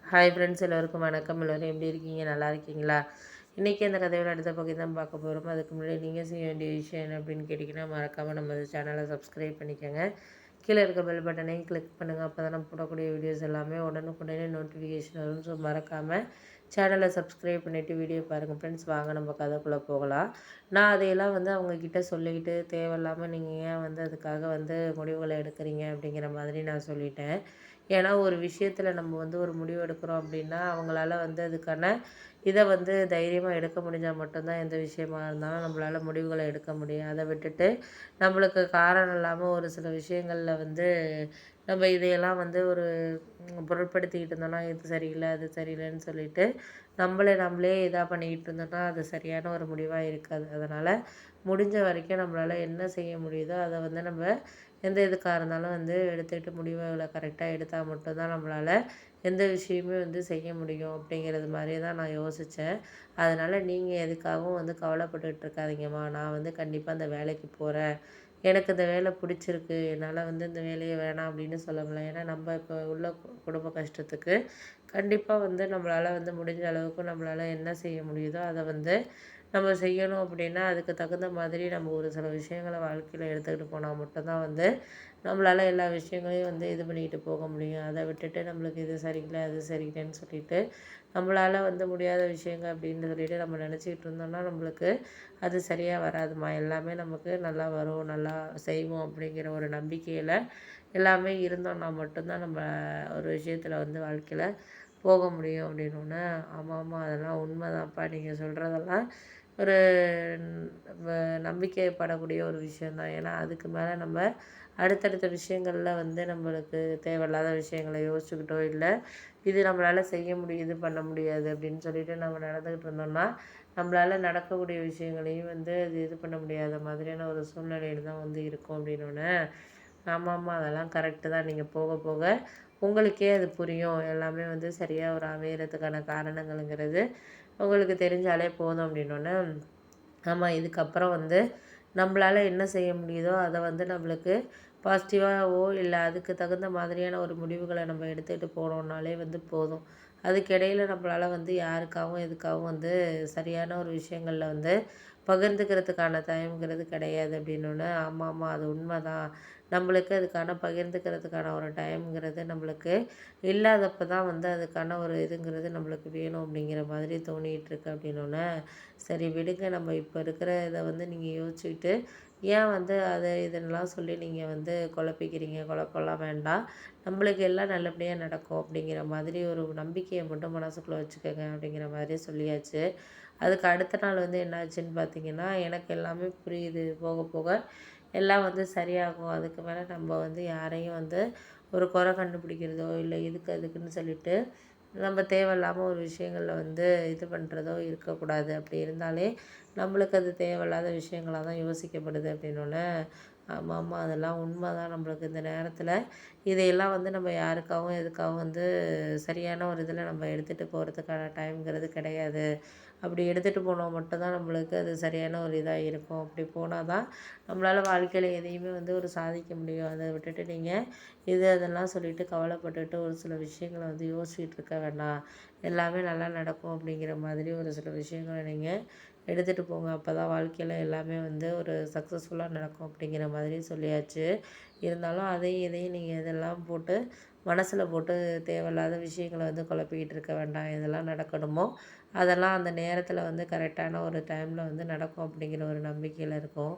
Hi friends, எல்லோருக்கும் வணக்கம். எல்லோரும் எப்படி இருக்கீங்க? நல்லா இருக்கீங்களா? இன்றைக்கி அந்த கதையோட அடுத்த பகுதி தான் பார்க்க போகிறோம். அதுக்கு முன்னாடி நீங்கள் செய்ய வேண்டிய விஷயம் என்ன அப்படின்னு கேட்டிங்கன்னா, மறக்காமல் நம்ம சேனலை சப்ஸ்கிரைப் பண்ணிக்கோங்க. கீழே இருக்க பெல் பட்டனையும் கிளிக் பண்ணுங்கள். அப்போ தான் நம்ம போடக்கூடிய வீடியோஸ் எல்லாமே உடனுக்குடனே நோட்டிஃபிகேஷன் வரும். ஸோ மறக்காமல் சேனலை சப்ஸ்கிரைப் பண்ணிவிட்டு வீடியோ பாருங்கள் ஃப்ரெண்ட்ஸ். வாங்க நம்ம கதைக்குள்ளே போகலாம். நான் அதையெல்லாம் அவங்கக்கிட்ட சொல்லிக்கிட்டு தேவையில்லாமல் நீங்கள் ஏன் அதுக்காக முடிவுகளை எடுக்கிறீங்க அப்படிங்கிற மாதிரி நான் சொல்லிட்டேன். ஏன்னா ஒரு விஷயத்தில் நம்ம ஒரு முடிவு எடுக்கிறோம் அப்படின்னா அவங்களால அதுக்கான இதை தைரியமாக எடுக்க முடிஞ்சால் மட்டும்தான் எந்த விஷயமா இருந்தாலும் நம்மளால் முடிவுகளை எடுக்க முடியும். அதை விட்டுட்டு நம்மளுக்கு காரணம் இல்லாமல் ஒரு சில விஷயங்களில் நம்ம இதையெல்லாம் ஒரு பொருட்படுத்திக்கிட்டு இருந்தோம்னா இது சரியில்லை அது சரியில்லைன்னு சொல்லிட்டு நம்மளே இதாக பண்ணிக்கிட்டு இருந்தோம்னா அது சரியான ஒரு முடிவாக இருக்காது. அதனால் முடிஞ்ச வரைக்கும் நம்மளால் என்ன செய்ய முடியுதோ அதை நம்ம எந்த இதுக்காக இருந்தாலும் எடுத்துக்கிட்டு முடிவுகளை கரெக்டாக எடுத்தால் மட்டும்தான் நம்மளால் எந்த விஷயமே செய்ய முடியும் அப்படிங்கிறது மாதிரியே தான் நான் யோசித்தேன். அதனால் நீங்கள் எதுக்காகவும் கவலைப்பட்டுட்டு இருக்காதீங்கம்மா. நான் கண்டிப்பாக அந்த வேலைக்கு போகிறேன். எனக்கு இந்த வேலை பிடிச்சிருக்கு. என்னால் இந்த வேலையை வேணாம் அப்படின்னு சொல்ல முடியல. ஏன்னா நம்ம இப்போ உள்ள குடும்ப கஷ்டத்துக்கு கண்டிப்பாக நம்மளால் முடிஞ்ச அளவுக்கு நம்மளால் என்ன செய்ய முடியுதோ அதை நம்ம செய்யணும். அப்படின்னா அதுக்கு தகுந்த மாதிரி நம்ம ஒரு சில விஷயங்களை வாழ்க்கையில் எடுத்துக்கிட்டு போனால் மட்டும்தான் நம்மளால் எல்லா விஷயங்களையும் இது பண்ணிக்கிட்டு போக முடியும். அதை விட்டுட்டு நம்மளுக்கு இது சரியில்லை அது சரியில்லைன்னு சொல்லிட்டு நம்மளால் முடியாத விஷயங்கள் அப்படின்னு சொல்லிட்டு நம்ம நினச்சிக்கிட்டு இருந்தோம்னா நம்மளுக்கு அது சரியாக வராதுமா. எல்லாமே நமக்கு நல்லா வரும், நல்லா செய்வோம் அப்படிங்கிற ஒரு நம்பிக்கையில் எல்லாமே இருந்தோம்னா மட்டும்தான் நம்ம ஒரு விஷயத்தில் வாழ்க்கையில் போக முடியும் அப்படின்னோடனே, ஆமாம் அதெல்லாம் உண்மைதான்ப்பா, நீங்கள் சொல்கிறதெல்லாம் ஒரு நம்பிக்கைப்படக்கூடிய ஒரு விஷயந்தான். ஏன்னா அதுக்கு மேலே நம்ம அடுத்தடுத்த விஷயங்களில் நம்மளுக்கு தேவையில்லாத விஷயங்களை யோசிச்சுக்கிட்டோ இல்லை இது நம்மளால் செய்ய முடியும் இது பண்ண முடியாது அப்படின்னு சொல்லிட்டு நம்ம நடந்துக்கிட்டு இருந்தோம்னா நம்மளால் நடக்கக்கூடிய விஷயங்களையும் அது இது பண்ண முடியாத மாதிரியான ஒரு சூழ்நிலையில் தான் இருக்கும் அப்படின்னோடனே, ஆமாம்மா அதெல்லாம் கரெக்டு தான். நீங்கள் போக போக உங்களுக்கே அது புரியும். எல்லாமே சரியாக ஒரு அமையறதுக்கான காரணங்கள்ங்கிறது உங்களுக்கு தெரிஞ்சாலே போதும் அப்படின்னோடனே, ஆமாம் இதுக்கப்புறம் நம்மளால் என்ன செய்ய முடியுதோ அதை நம்மளுக்கு பாசிட்டிவாகவோ இல்லை அதுக்கு தகுந்த மாதிரியான ஒரு முடிவுகளை நம்ம எடுத்துகிட்டு போனோம்னாலே போதும். அதுக்கிடையில் நம்மளால் யாருக்காகவும் எதுக்காகவும் சரியான ஒரு விஷயங்களில் பகிர்ந்துக்கிறதுக்கான டைம்ங்கிறது கிடையாது அப்படின்னோடனே, ஆமாம் அது உண்மை தான். நம்மளுக்கு அதுக்கான பகிர்ந்துக்கிறதுக்கான ஒரு டைம்ங்கிறது நம்மளுக்கு இல்லாதப்போ தான் அதுக்கான ஒரு இதுங்கிறது நம்மளுக்கு வேணும் அப்படிங்கிற மாதிரி தோணிகிட்டு இருக்கு அப்படின்னோடனே, சரி விடுங்க. நம்ம இப்போ இருக்கிற இதை நீங்கள் யோசிச்சுக்கிட்டு ஏன் அதை இதெல்லாம் சொல்லி நீங்கள் குழப்பிக்கிறீங்க? குழப்பம்லாம் வேண்டாம். நம்மளுக்கு எல்லாம் நல்லபடியாக நடக்கும் அப்படிங்கிற மாதிரி ஒரு நம்பிக்கையை மட்டும் மனசுக்குள்ளே வச்சுக்கோங்க அப்படிங்கிற மாதிரி சொல்லியாச்சு. அதுக்கு அடுத்த நாள் என்னாச்சுன்னு பார்த்தீங்கன்னா, எனக்கு எல்லாமே புரியுது. போக போக எல்லாம் சரியாகும். அதுக்கு மேலே நம்ம யாரையும் ஒரு குறை கண்டுபிடிக்கிறதோ இல்லை இதுக்கு அதுக்குன்னு சொல்லிட்டு நம்ம தேவையில்லாமல் ஒரு விஷயங்களில் இது பண்ணுறதோ இருக்கக்கூடாது. அப்படி இருந்தாலே நம்மளுக்கு அது தேவையில்லாத விஷயங்களாக தான் யோசிக்கப்படுது அப்படின்னோடனே, ஆமாம் அதெல்லாம் உண்மை தான். நம்மளுக்கு இந்த நேரத்தில் இதையெல்லாம் நம்ம யாருக்காகவும் எதுக்காகவும் சரியான ஒரு இதில் நம்ம எடுத்துகிட்டு போகிறதுக்கான டைம்ங்கிறது கிடையாது. அப்படி எடுத்துகிட்டு போனால் மட்டும்தான் நம்மளுக்கு அது சரியான ஒரு இதாக இருக்கும். அப்படி போனால் தான் நம்மளால் வாழ்க்கையில் எதையுமே ஒரு சாதிக்க முடியும். அதை விட்டுட்டு நீங்கள் அதெல்லாம் சொல்லிட்டு கவலைப்பட்டுட்டு ஒரு சில விஷயங்களை யோசிச்சுட்டு இருக்க வேண்டாம். எல்லாமே நல்லா நடக்கும் அப்படிங்கிற மாதிரி ஒரு சில விஷயங்களை நீங்கள் எடுத்துகிட்டு போங்க. அப்போ தான் வாழ்க்கையில் எல்லாமே ஒரு சக்ஸஸ்ஃபுல்லாக நடக்கும் அப்படிங்கிற மாதிரி சொல்லியாச்சு. இருந்தாலும் அதையும் இதையும் நீங்கள் இதெல்லாம் போட்டு மனசில் போட்டு தேவையில்லாத விஷயங்களை குழப்பிக்கிட்டு இருக்க வேண்டாம். எதெல்லாம் நடக்கணுமோ அதெல்லாம் அந்த நேரத்தில் கரெக்டான ஒரு டைமில் நடக்கும் அப்படிங்கிற ஒரு நம்பிக்கையில் இருக்கோம்.